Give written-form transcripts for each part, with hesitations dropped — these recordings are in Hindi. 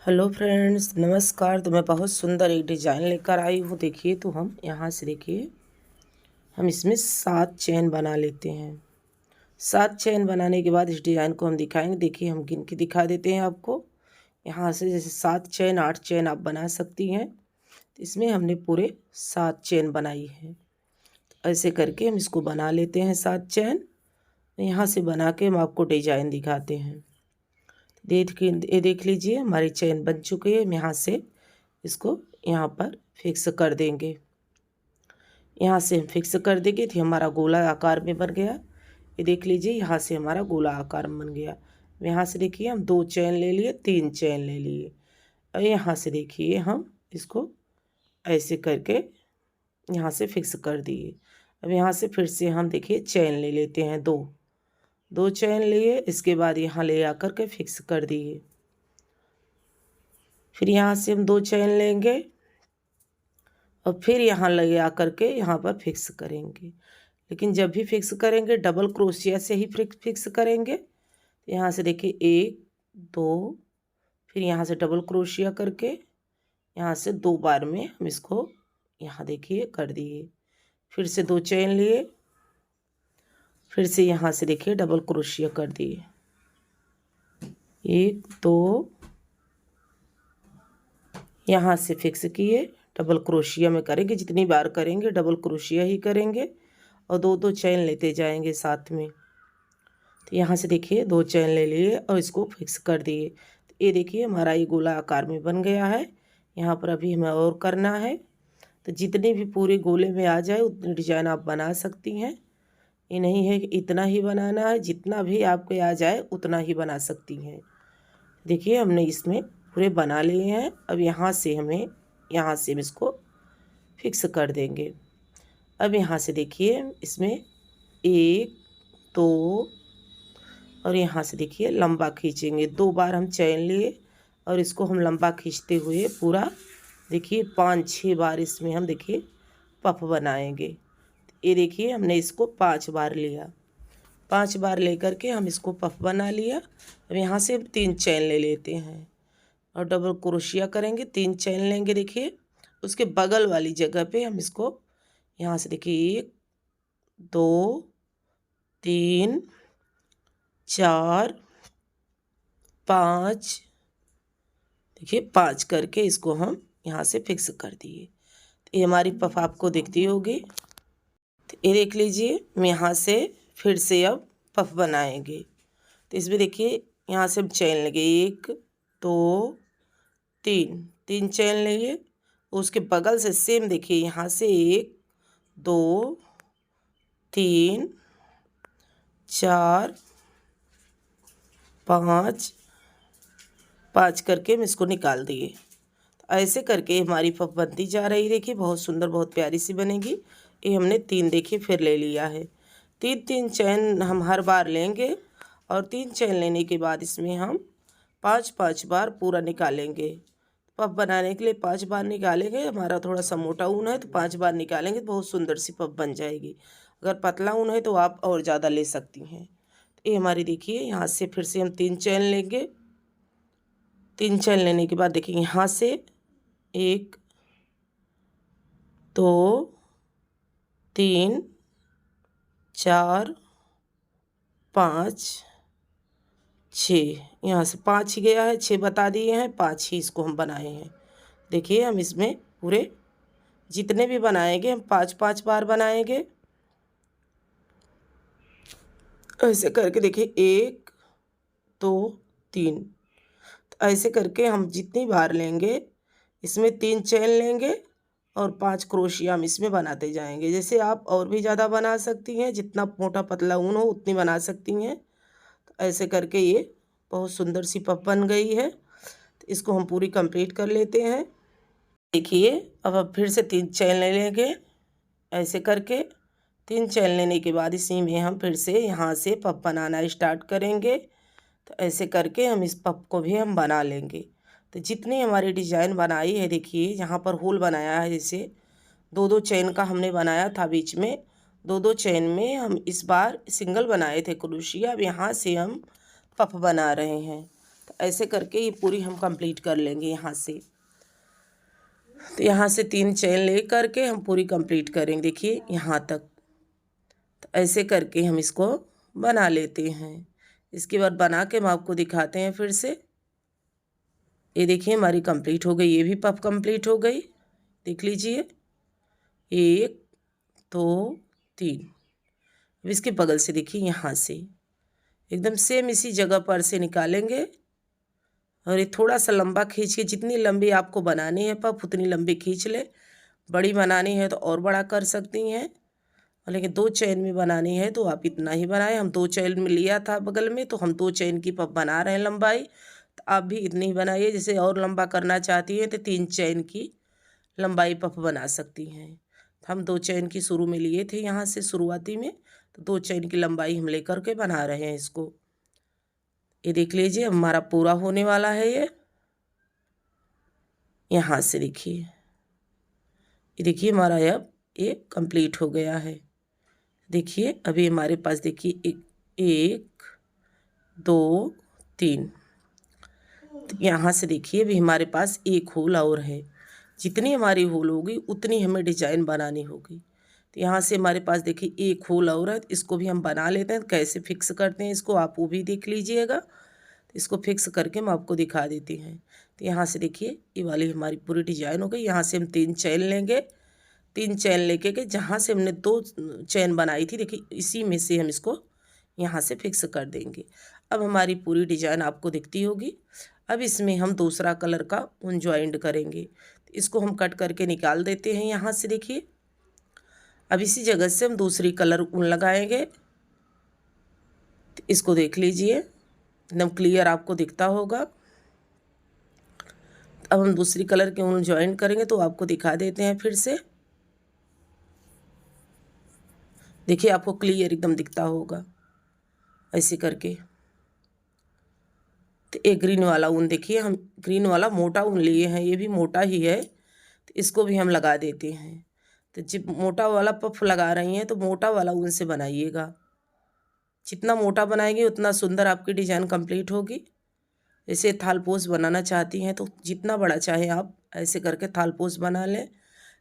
हेलो फ्रेंड्स, नमस्कार। तो मैं बहुत सुंदर एक डिज़ाइन लेकर आई हूँ। देखिए, तो हम यहाँ से देखिए हम इसमें 7 चेन बना लेते हैं। 7 चेन बनाने के बाद इस डिज़ाइन को हम दिखाएंगे। देखिए, हम गिन के दिखा देते हैं आपको। यहाँ से जैसे 7 चेन 8 चेन आप बना सकती हैं। तो इसमें हमने पूरे 7 चेन बनाई है। ऐसे करके हम इसको बना लेते हैं 7 चेन। यहाँ से बना के हम आपको डिज़ाइन दिखाते हैं। देख लीजिए, हमारी चेन बन चुकी है। हम यहाँ से इसको यहाँ पर फिक्स कर देंगे। यहाँ से हम फिक्स कर देंगे तो हमारा गोला आकार में बन गया। ये देख लीजिए, यहाँ से हमारा गोला आकार में बन गया। यहाँ से देखिए, हम 2 चेन ले लिए, 3 चेन ले लिए। और यहाँ से देखिए, हम इसको ऐसे करके यहाँ से फिक्स कर दिए। अब यहाँ से फिर से हम देखिए चेन ले लेते हैं, 2 चेन लिए। इसके बाद यहाँ ले आकर के फिक्स कर दिए। फिर यहाँ से हम 2 चेन लेंगे और फिर यहाँ ले आकर के यहाँ पर फिक्स करेंगे। लेकिन जब भी फिक्स करेंगे डबल क्रोशिया से ही फिक्स करेंगे। यहाँ से देखिए 1 2, फिर यहाँ से डबल क्रोशिया करके यहाँ से 2 बार में हम इसको यहाँ देखिए कर दिए। फिर से 2 चेन लिए, फिर से यहाँ से देखिए डबल क्रोशिया कर दिए। 1 2, यहाँ से फिक्स किए। डबल क्रोशिया में करेंगे, जितनी बार करेंगे डबल क्रोशिया ही करेंगे और 2 चेन लेते जाएंगे साथ में। तो यहाँ से देखिए 2 चेन ले लिए और इसको फिक्स कर दिए। तो ये देखिए, हमारा ये गोला आकार में बन गया है। यहाँ पर अभी हमें और करना है। तो जितने भी पूरे गोले में आ जाए उतनी डिजाइन आप बना सकती हैं। ये नहीं है कि इतना ही बनाना है, जितना भी आपके आ जाए उतना ही बना सकती हैं। देखिए, हमने इसमें पूरे बना लिए हैं। अब यहाँ से हम इसको फिक्स कर देंगे। अब यहाँ से देखिए, इसमें 1 2 और यहाँ से देखिए लंबा खींचेंगे। 2 बार हम चैन लिए और इसको हम लंबा खींचते हुए पूरा देखिए 5-6 बार इसमें हम देखिए पफ बनाएंगे। ये देखिए, हमने इसको 5 बार लिया। 5 बार लेकर के हम इसको पफ बना लिया। अब यहाँ से 3 चैन ले लेते हैं और डबल क्रोशिया करेंगे। 3 चैन लेंगे। देखिए, उसके बगल वाली जगह पे हम इसको यहाँ से देखिए 1 2 3 4 5, देखिए 5 करके इसको हम यहाँ से फिक्स कर दिए। तो ये हमारी पफ आपको दिखती होगी। तो ये देख लीजिए, हम यहाँ से फिर से अब पफ बनाएंगे। तो इसमें देखिए, यहाँ से हम चैन लेंगे। 1 2 3 चैन लेंगे। उसके बगल से सेम देखिए, यहाँ से 1 2 3 4 5 करके हम इसको निकाल दिए। तो ऐसे करके हमारी पफ बनती जा रही। देखिए, बहुत सुंदर, बहुत प्यारी सी बनेगी। ये हमने 3 देखिए फिर ले लिया है। 3 चैन हम हर बार लेंगे और 3 चैन लेने के बाद इसमें हम 5 बार पूरा निकालेंगे। पफ बनाने के लिए 5 बार निकालेंगे। हमारा थोड़ा सा मोटा ऊन है तो 5 बार निकालेंगे तो बहुत सुंदर सी पफ बन जाएगी। अगर पतला ऊन है तो आप और ज़्यादा ले सकती हैं। तो ये हमारी देखिए, यहाँ से फिर से हम 3 चैन लेंगे। 3 चैन लेने के बाद देखिए, यहाँ से 1 2 3 4 5 6, यहाँ से 5 ही गया है, 6 बता दिए हैं, 5 ही इसको हम बनाए हैं। देखिए, हम इसमें पूरे जितने भी बनाएंगे हम 5 बार बनाएंगे। ऐसे करके देखिए 1 2 3, तो ऐसे करके हम जितनी बार लेंगे इसमें 3 चैन लेंगे और 5 क्रोशिया हम इसमें बनाते जाएंगे। जैसे आप और भी ज़्यादा बना सकती हैं, जितना मोटा पतला ऊन हो उतनी बना सकती हैं। तो ऐसे करके ये बहुत सुंदर सी पफ बन गई है। तो इसको हम पूरी कंप्लीट कर लेते हैं। देखिए, अब फिर से 3 चैन ले लेंगे। ऐसे करके 3 चैन लेने के बाद इसी में हम फिर से यहाँ से पफ बनाना स्टार्ट करेंगे। तो ऐसे करके हम इस पफ को भी हम बना लेंगे। तो जितनी हमारी डिज़ाइन बनाई है, देखिए यहाँ पर होल बनाया है। जैसे 2 चैन का हमने बनाया था बीच में, 2 चैन में हम इस बार सिंगल बनाए थे क्रोशिया। अब यहाँ से हम पफ बना रहे हैं। तो ऐसे करके ये पूरी हम कंप्लीट कर लेंगे यहाँ से। तो यहाँ से 3 चेन ले करके हम पूरी कंप्लीट करेंगे, देखिए यहाँ तक। तो ऐसे करके हम इसको बना लेते हैं। इसके बाद बना के हम आपको दिखाते हैं फिर से। ये देखिए हमारी कंप्लीट हो गई, ये भी पफ कंप्लीट हो गई, देख लीजिए 1 2 3। अब इसके बगल से देखिए यहाँ से एकदम सेम इसी जगह पर से निकालेंगे और ये थोड़ा सा लंबा खींच के, जितनी लंबी आपको बनानी है पफ उतनी लंबी खींच ले। बड़ी बनानी है तो और बड़ा कर सकती हैं, लेकिन 2 चेन में बनानी है तो आप इतना ही बनाएं। हम 2 चेन में लिया था बगल में, तो हम 2 चेन की पफ बना रहे हैं लंबाई। तो आप भी इतनी ही बनाइए। जैसे और लंबा करना चाहती हैं तो 3 चेन की लंबाई पफ बना सकती हैं। हम 2 चेन की शुरू में लिए थे यहाँ से शुरुआती में, तो 2 चेन की लंबाई हम लेकर के बना रहे हैं इसको। ये देख लीजिए हमारा पूरा होने वाला है। ये यहाँ से देखिए, ये देखिए हमारा अब ये कंप्लीट हो गया है। देखिए अभी हमारे पास देखिए 1 2 3। यहाँ से देखिए अभी हमारे पास एक होल और है। जितनी हमारी होल होगी उतनी हमें डिजाइन बनानी होगी। तो यहाँ से हमारे पास देखिए एक होल और है, इसको भी हम बना लेते हैं। कैसे फिक्स करते हैं इसको आप वो भी देख लीजिएगा। तो इसको फिक्स करके हम आपको दिखा देती हैं। तो यहाँ से देखिए ये वाली हमारी पूरी डिजाइन हो गई। यहाँ से हम 3 चेन लेंगे, 3 चेन लेके के जहाँ से हमने 2 चेन बनाई थी, देखिए इसी में से हम इसको यहाँ से फिक्स कर देंगे। अब हमारी पूरी डिजाइन आपको दिखती होगी। अब इसमें हम दूसरा कलर का ऊन ज्वाइंट करेंगे। तो इसको हम कट करके निकाल देते हैं यहाँ से। देखिए अब इसी जगह से हम दूसरी कलर ऊन लगाएंगे। तो इसको देख लीजिए एकदम क्लियर आपको दिखता होगा। अब हम दूसरी कलर के ऊन ज्वाइंट करेंगे तो आपको दिखा देते हैं फिर से। देखिए आपको क्लियर एकदम दिखता होगा ऐसे करके। तो एक ग्रीन वाला ऊन देखिए, हम ग्रीन वाला मोटा ऊन लिए हैं, ये भी मोटा ही है। तो इसको भी हम लगा देते हैं। तो जब मोटा वाला पफ लगा रही हैं तो मोटा वाला ऊन से बनाइएगा। जितना मोटा बनाएंगे उतना सुंदर आपकी डिजाइन कंप्लीट होगी। जैसे थालपोश बनाना चाहती हैं तो जितना बड़ा चाहे आप ऐसे करके थालपोश बना लें।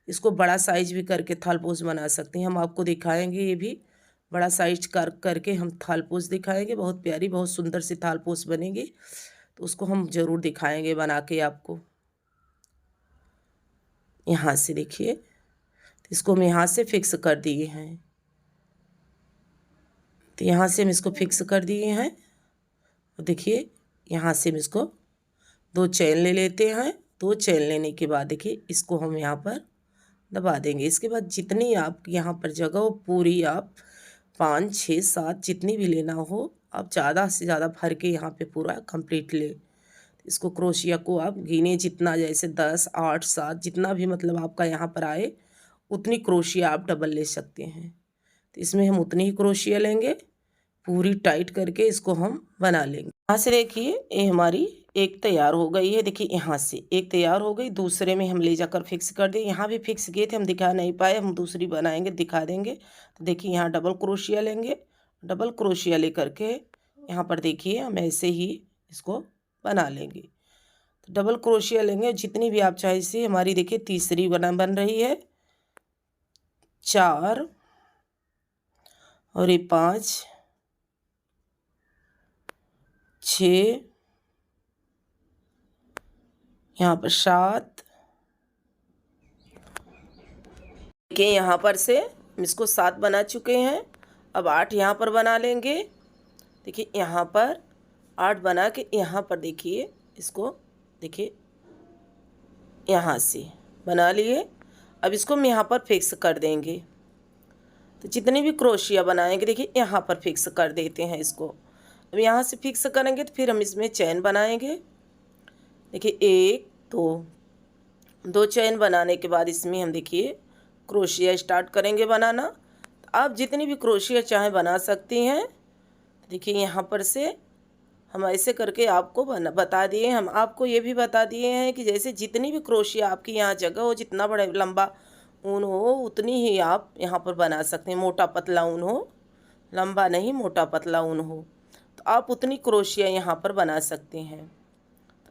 इसको बड़ा साइज भी करके थालपोश बना सकती हैं। हम आपको दिखाएंगे, ये भी बड़ा साइज करके हम थालपोश दिखाएंगे। बहुत प्यारी बहुत सुंदर सी थालपोश बनेगी, तो उसको हम ज़रूर दिखाएंगे बना के आपको। यहाँ से देखिए इसको हम यहाँ से फिक्स कर दिए हैं। तो यहाँ से हम इसको फिक्स कर दिए हैं। और देखिए यहाँ से हम इसको 2 चेन ले लेते हैं। 2 चेन लेने के बाद देखिए इसको हम यहाँ पर दबा देंगे। इसके बाद जितनी आप यहाँ पर जगह हो पूरी आप 5 6 7 जितनी भी लेना हो आप ज़्यादा से ज़्यादा भर के यहाँ पे पूरा कंप्लीट ले। इसको क्रोशिया को आप गिने जितना, जैसे 10 8 7 जितना भी मतलब आपका यहाँ पर आए उतनी क्रोशिया आप डबल ले सकते हैं। तो इसमें हम उतनी ही क्रोशिया लेंगे, पूरी टाइट करके इसको हम बना लेंगे। यहाँ से देखिए ये हमारी एक तैयार हो गई है। देखिए यहाँ से एक तैयार हो गई, दूसरे में हम ले जाकर फिक्स कर दें। यहाँ भी फिक्स किए थे, हम दिखा नहीं पाए, हम दूसरी बनाएंगे दिखा देंगे। तो देखिए यहाँ डबल क्रोशिया लेंगे, डबल क्रोशिया ले करके यहाँ पर देखिए हम ऐसे ही इसको बना लेंगे। तो डबल क्रोशिया लेंगे जितनी भी आप चाहे। इसे हमारी देखिए तीसरी बन रही है, 4 और ये 5 6 यहाँ पर 7। देखिए यहाँ पर से हम इसको 7 बना चुके हैं। अब 8 यहाँ पर बना लेंगे। देखिए यहाँ पर 8 बना के यहाँ पर देखिए इसको देखिए यहाँ से बना लिए। अब इसको हम यहाँ पर फिक्स कर देंगे। तो जितनी भी क्रोशिया बनाएंगे देखिए यहाँ पर फिक्स कर देते हैं इसको। अब यहाँ से फिक्स करेंगे तो फिर हम इसमें चैन बनाएंगे। देखिए 1 2 चैन बनाने के बाद इसमें हम देखिए क्रोशिया स्टार्ट करेंगे बनाना। तो आप जितनी भी क्रोशिया चाहें बना सकती हैं। देखिए यहाँ पर से हम ऐसे करके आपको बता दिए। हम आपको ये भी बता दिए हैं कि जैसे जितनी भी क्रोशिया आपकी यहाँ जगह हो, जितना बड़ा लंबा ऊन हो उतनी ही आप यहाँ पर बना सकते हैं। मोटा पतला ऊन हो, लंबा नहीं मोटा पतला ऊन हो, तो आप उतनी क्रोशिया यहाँ पर बना सकते हैं।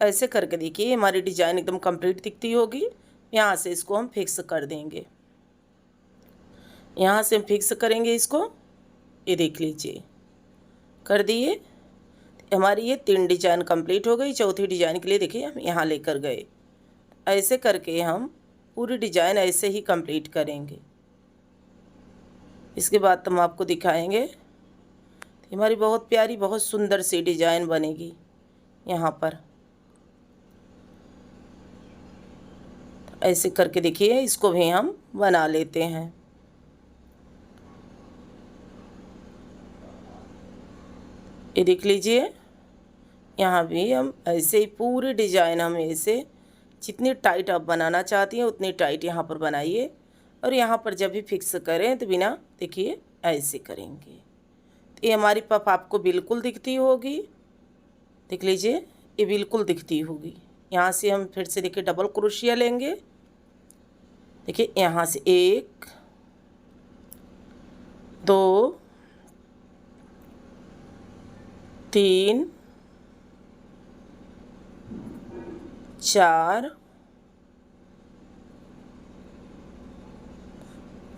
ऐसे करके देखिए हमारी डिज़ाइन एकदम कंप्लीट दिखती होगी। यहाँ से इसको हम फिक्स कर देंगे, यहाँ से हम फिक्स करेंगे इसको। ये देख लीजिए कर दिए। हमारी ये 3 डिज़ाइन कंप्लीट हो गई। चौथी डिज़ाइन के लिए देखिए हम यहाँ लेकर गए। ऐसे करके हम पूरी डिज़ाइन ऐसे ही कंप्लीट करेंगे। इसके बाद हम आपको दिखाएंगे हमारी बहुत प्यारी बहुत सुंदर सी डिज़ाइन बनेगी यहाँ पर। ऐसे करके देखिए इसको भी हम बना लेते हैं। ये देख लीजिए यहाँ भी हम ऐसे ही पूरी डिज़ाइन हम ऐसे जितनी टाइट आप बनाना चाहती हैं उतनी टाइट यहाँ पर बनाइए। और यहाँ पर जब भी फिक्स करें तो बिना देखिए ऐसे करेंगे तो ये हमारी पफ आपको बिल्कुल दिखती होगी। देख लीजिए ये बिल्कुल दिखती होगी। यहाँ से हम फिर से देखिए डबल क्रोशिया लेंगे। देखिए यहाँ से 1 2 3 4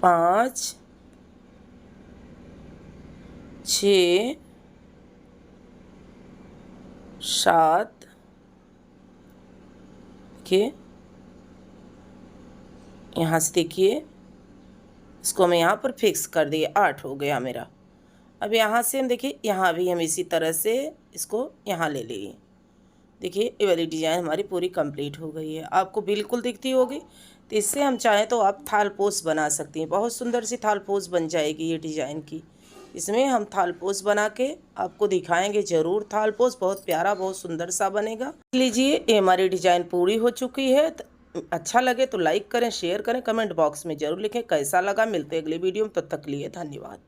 5 6 7 देखिए यहाँ से देखिए इसको मैं यहाँ पर फिक्स कर दिए। 8 हो गया मेरा। अब यहाँ से हम देखिए यहाँ भी हम इसी तरह से इसको यहाँ ले लिए। देखिए ये वाली डिज़ाइन हमारी पूरी कंप्लीट हो गई है, आपको बिल्कुल दिखती होगी। तो इससे हम चाहें तो आप थाल पोस्ट बना सकती हैं। बहुत सुंदर सी थाल पोस्ट बन जाएगी ये डिज़ाइन की। इसमें हम थाल पोस्ट बना के आपको दिखाएंगे ज़रूर। थाल पोस्ट बहुत प्यारा बहुत सुंदर सा बनेगा। लीजिए ये हमारी डिज़ाइन पूरी हो चुकी है। अच्छा लगे तो लाइक करें, शेयर करें, कमेंट बॉक्स में ज़रूर लिखें कैसा लगा। मिलते हैं अगली वीडियो में, तब तक के लिए धन्यवाद।